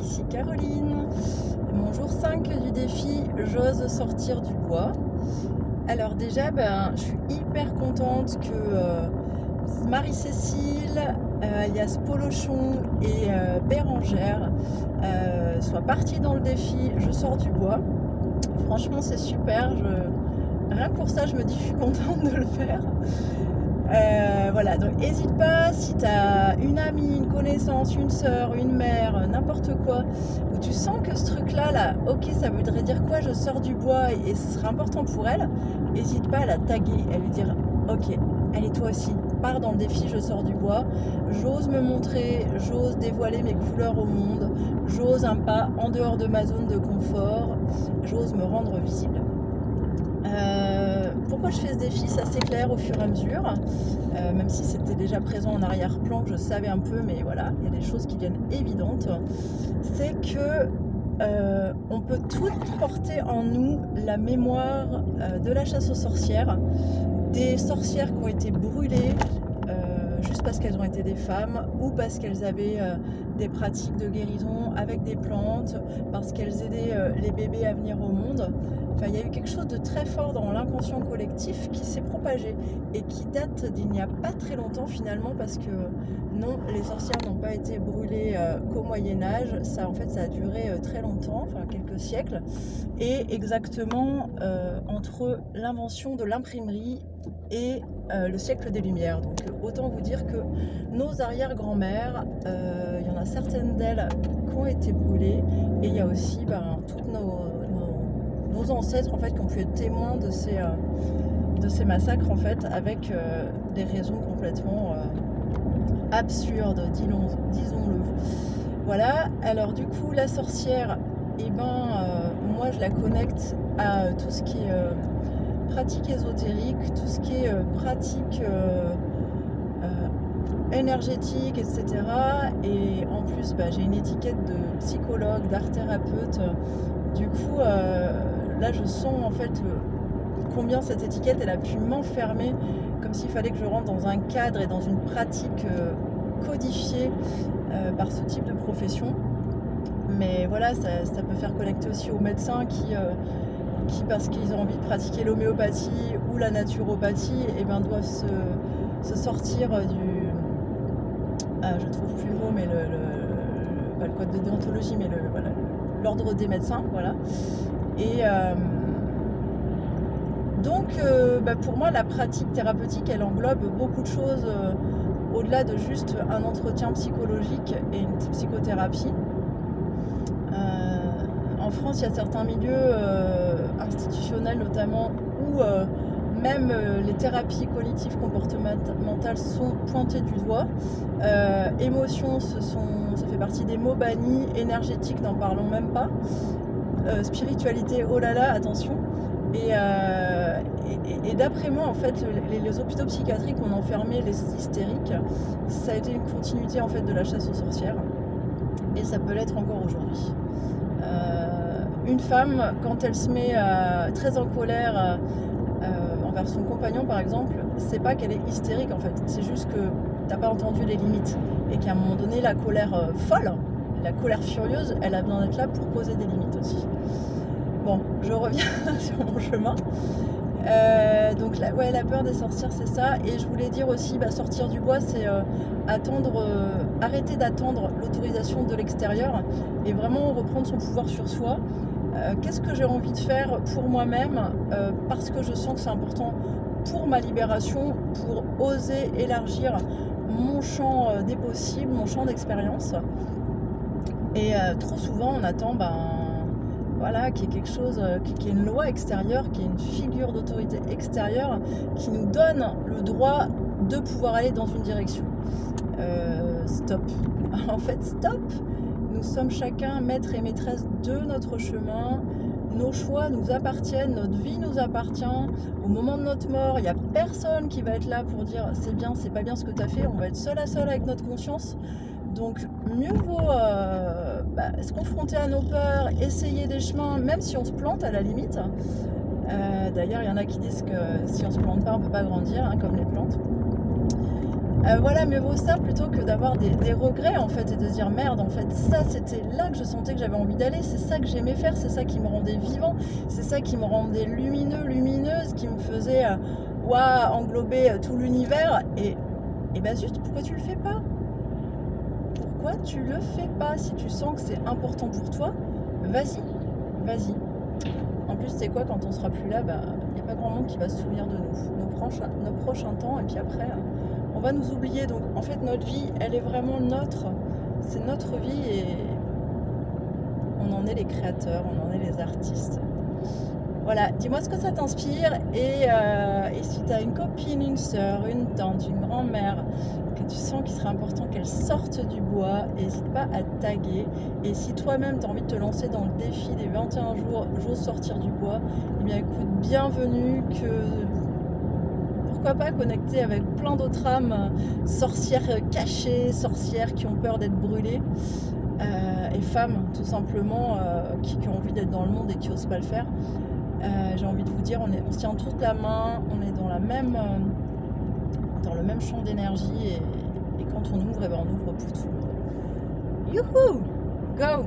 ici Caroline. Mon jour 5 du défi, j'ose sortir du bois. Alors déjà, je suis hyper contente que Marie-Cécile, alias Polochon et Bérangère soient parties dans le défi Je sors du bois. Franchement, c'est super. Rien que pour ça, je me dis que je suis contente de le faire. Voilà, donc n'hésite pas si tu as une amie, une connaissance, une sœur, une mère, n'importe quoi, où tu sens que ce truc-là, ok, ça voudrait dire quoi, je sors du bois et ce serait important pour elle, n'hésite pas à la taguer, à lui dire ok, allez toi aussi, pars dans le défi, je sors du bois, j'ose me montrer, j'ose dévoiler mes couleurs au monde, j'ose un pas en dehors de ma zone de confort, j'ose me rendre visible. Pourquoi je fais ce défi, ça s'éclaire au fur et à mesure, même si c'était déjà présent en arrière-plan, que je savais un peu, mais voilà, il y a des choses qui deviennent évidentes. C'est que on peut toutes porter en nous la mémoire de la chasse aux sorcières, des sorcières qui ont été brûlées juste parce qu'elles ont été des femmes ou parce qu'elles avaient des pratiques de guérison avec des plantes, parce qu'elles aidaient les bébés à venir au monde. Enfin, il y a eu quelque chose de très fort dans l'inconscient collectif qui s'est propagé et qui date d'il n'y a pas très longtemps finalement, parce que non, les sorcières n'ont pas été brûlées qu'au Moyen-Âge. Ça, en fait, ça a duré très longtemps, enfin quelques siècles, et exactement entre l'invention de l'imprimerie et le siècle des Lumières. Donc autant vous dire que nos arrière-grand-mères, il y en a certaines d'elles qui ont été brûlées, et il y a aussi toutes nos ancêtres en fait qui ont pu être témoins de ces massacres en fait, avec des raisons complètement absurdes, disons-le. Voilà, alors du coup la sorcière, moi je la connecte à tout ce qui est pratique ésotérique, tout ce qui est pratique énergétique, etc. Et en plus, j'ai une étiquette de psychologue, d'art thérapeute. Du coup, là, je sens en fait combien cette étiquette, elle a pu m'enfermer, comme s'il fallait que je rentre dans un cadre et dans une pratique codifiée par ce type de profession. Mais voilà, ça peut faire connecter aussi aux médecins qui parce qu'ils ont envie de pratiquer l'homéopathie ou la naturopathie, doivent se sortir je trouve plus le mot, mais pas le code de déontologie, mais l'ordre des médecins, voilà. Et donc, pour moi, la pratique thérapeutique, elle englobe beaucoup de choses au-delà de juste un entretien psychologique et une psychothérapie. En France, il y a certains milieux institutionnels notamment où même les thérapies cognitives comportementales sont pointées du doigt. Émotions, ça fait partie des mots bannis. Énergétique, n'en parlons même pas. Spiritualité, oh là là, attention. Et d'après moi, en fait, les hôpitaux psychiatriques ont enfermé les hystériques. Ça a été une continuité en fait de la chasse aux sorcières, et ça peut l'être encore aujourd'hui. Une femme, quand elle se met très en colère envers son compagnon par exemple, c'est pas qu'elle est hystérique en fait, c'est juste que t'as pas entendu les limites, et qu'à un moment donné, la colère folle, la colère furieuse, elle a besoin d'être là pour poser des limites aussi. Bon, je reviens sur mon chemin. Donc la peur des sorcières, c'est ça. Et je voulais dire aussi, sortir du bois, c'est arrêter d'attendre l'autorisation de l'extérieur et vraiment reprendre son pouvoir sur soi. Qu'est-ce que j'ai envie de faire pour moi-même, parce que je sens que c'est important pour ma libération, pour oser élargir mon champ des possibles, mon champ d'expérience. Et trop souvent, on attend qu'il y ait quelque chose, qu'il y ait une loi extérieure, qu'il y ait une figure d'autorité extérieure qui nous donne le droit de pouvoir aller dans une direction. Stop. En fait, stop. Nous sommes chacun maître et maîtresse de notre chemin. Nos choix nous appartiennent, notre vie nous appartient. Au moment de notre mort, il n'y a personne qui va être là pour dire c'est bien, c'est pas bien ce que tu as fait. On va être seul à seul avec notre conscience. Donc mieux vaut se confronter à nos peurs, essayer des chemins, même si on se plante à la limite. D'ailleurs, il y en a qui disent que si on se plante pas, on peut pas grandir, comme les plantes. Voilà, mieux vaut ça plutôt que d'avoir des regrets en fait et de se dire merde, en fait ça c'était là que je sentais que j'avais envie d'aller, c'est ça que j'aimais faire, c'est ça qui me rendait vivant, c'est ça qui me rendait lumineux, lumineuse, qui me faisait englober tout l'univers et bah zut, pourquoi tu le fais pas? Pourquoi tu le fais pas? Si tu sens que c'est important pour toi, vas-y, vas-y. En plus, c'est quoi, quand on sera plus là, bah il n'y a pas grand monde qui va se souvenir de nous, nos proches un temps, et puis après on va nous oublier. Donc en fait notre vie, elle est vraiment nôtre, c'est notre vie et on en est les créateurs, on en est les artistes. Voilà, dis-moi ce que ça t'inspire et si tu as une copine, une sœur, une tante, une grand-mère que tu sens qu'il serait important qu'elle sorte du bois, n'hésite pas à taguer. Et si toi-même tu as envie de te lancer dans le défi des 21 jours, j'ose sortir du bois, eh bien écoute, bienvenue, pourquoi pas connecter avec plein d'autres âmes, sorcières cachées, sorcières qui ont peur d'être brûlées, et femmes tout simplement qui ont envie d'être dans le monde et qui n'osent pas le faire. J'ai envie de vous dire, on se tient toute la main, on est dans le même champ d'énergie et quand on ouvre, on ouvre pour tout le monde. Youhou! Go!